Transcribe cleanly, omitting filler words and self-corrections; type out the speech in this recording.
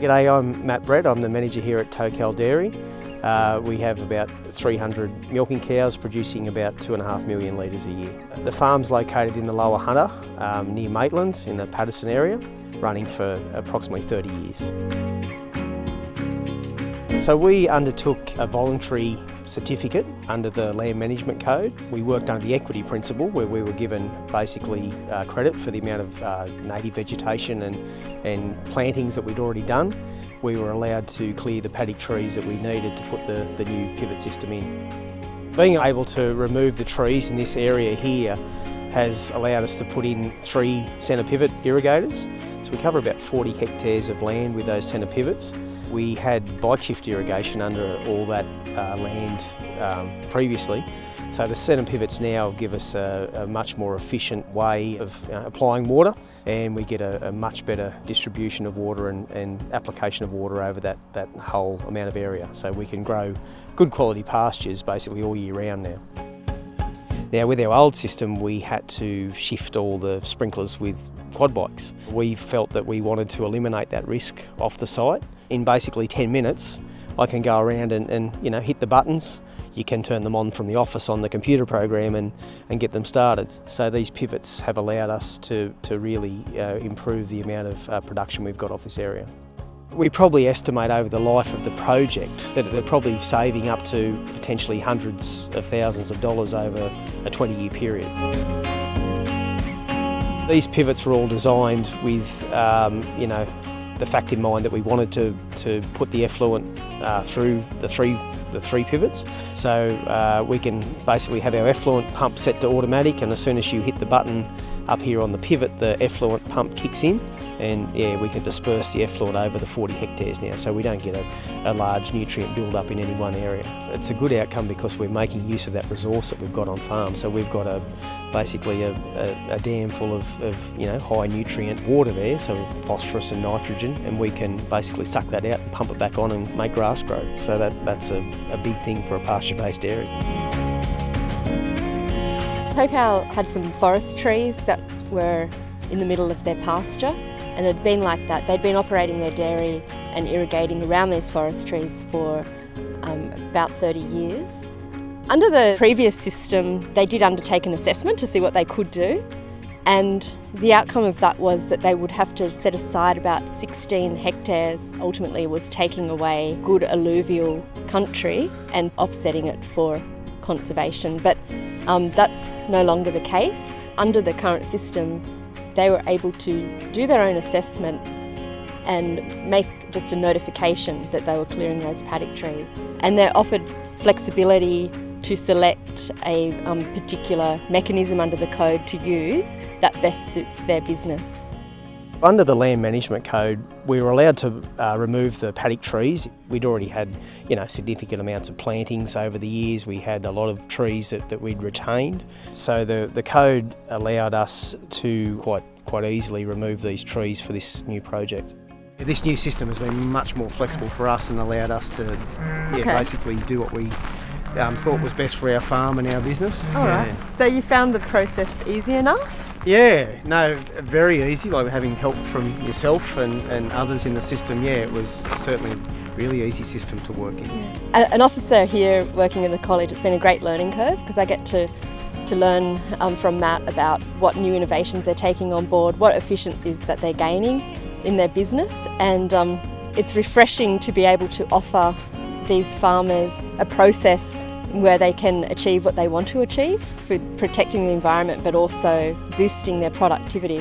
G'day, I'm Matt Brett. I'm the manager here at Tocal Dairy. We have about 300 milking cows producing about 2.5 million litres a year. The farm's located in the Lower Hunter, near Maitland in the Paterson area, running for approximately 30 years. So we undertook a voluntary certificate under the Land Management Code. We worked under the equity principle where we were given basically credit for the amount of native vegetation and plantings that we'd already done. We were allowed to clear the paddock trees that we needed to put the new pivot system in. Being able to remove the trees in this area here has allowed us to put in 3 centre pivot irrigators. So we cover about 40 hectares of land with those centre pivots. We had bike shift irrigation under all that land previously. So the centre pivots now give us a much more efficient way of applying water, and we get a much better distribution of water and application of water over that whole amount of area. So we can grow good quality pastures basically all year round now. Now with our old system we had to shift all the sprinklers with quad bikes. We felt that we wanted to eliminate that risk off the site. In basically 10 minutes I can go around and hit the buttons. You can turn them on from the office on the computer program and get them started. So these pivots have allowed us to really improve the amount of production we've got off this area. We probably estimate over the life of the project that they're probably saving up to potentially hundreds of thousands of dollars over a 20-year period. These pivots were all designed with the fact in mind that we wanted to put the effluent through the three pivots. So we can basically have our effluent pump set to automatic, and as soon as you hit the button up here on the pivot, the effluent pump kicks in, and we can disperse the effluent over the 40 hectares now, so we don't get a large nutrient build-up in any one area. It's a good outcome because we're making use of that resource that we've got on farm. So we've got basically a dam full of high nutrient water there, so phosphorus and nitrogen, and we can basically suck that out and pump it back on and make grass grow. So that's a big thing for a pasture-based dairy. Tocal had some forest trees that were in the middle of their pasture, and it had been like that. They'd been operating their dairy and irrigating around these forest trees for about 30 years. Under the previous system, they did undertake an assessment to see what they could do, and the outcome of that was that they would have to set aside about 16 hectares. Ultimately, it was taking away good alluvial country and offsetting it for conservation. But that's no longer the case. Under the current system, they were able to do their own assessment and make just a notification that they were clearing those paddock trees. And they're offered flexibility to select a particular mechanism under the code to use that best suits their business. Under the Land Management Code, we were allowed to remove the paddock trees. We'd already had, significant amounts of plantings over the years. We had a lot of trees that we'd retained. So the code allowed us to quite easily remove these trees for this new project. This new system has been much more flexible for us and allowed us to basically do what we thought was best for our farm and our business. All right. So you found the process easy enough? Yeah, no, very easy, like having help from yourself and others in the system. Yeah, it was certainly a really easy system to work in. Yeah. An officer here working in the college, it's been a great learning curve because I get to learn from Matt about what new innovations they're taking on board, what efficiencies that they're gaining in their business, and it's refreshing to be able to offer these farmers a process where they can achieve what they want to achieve for protecting the environment but also boosting their productivity.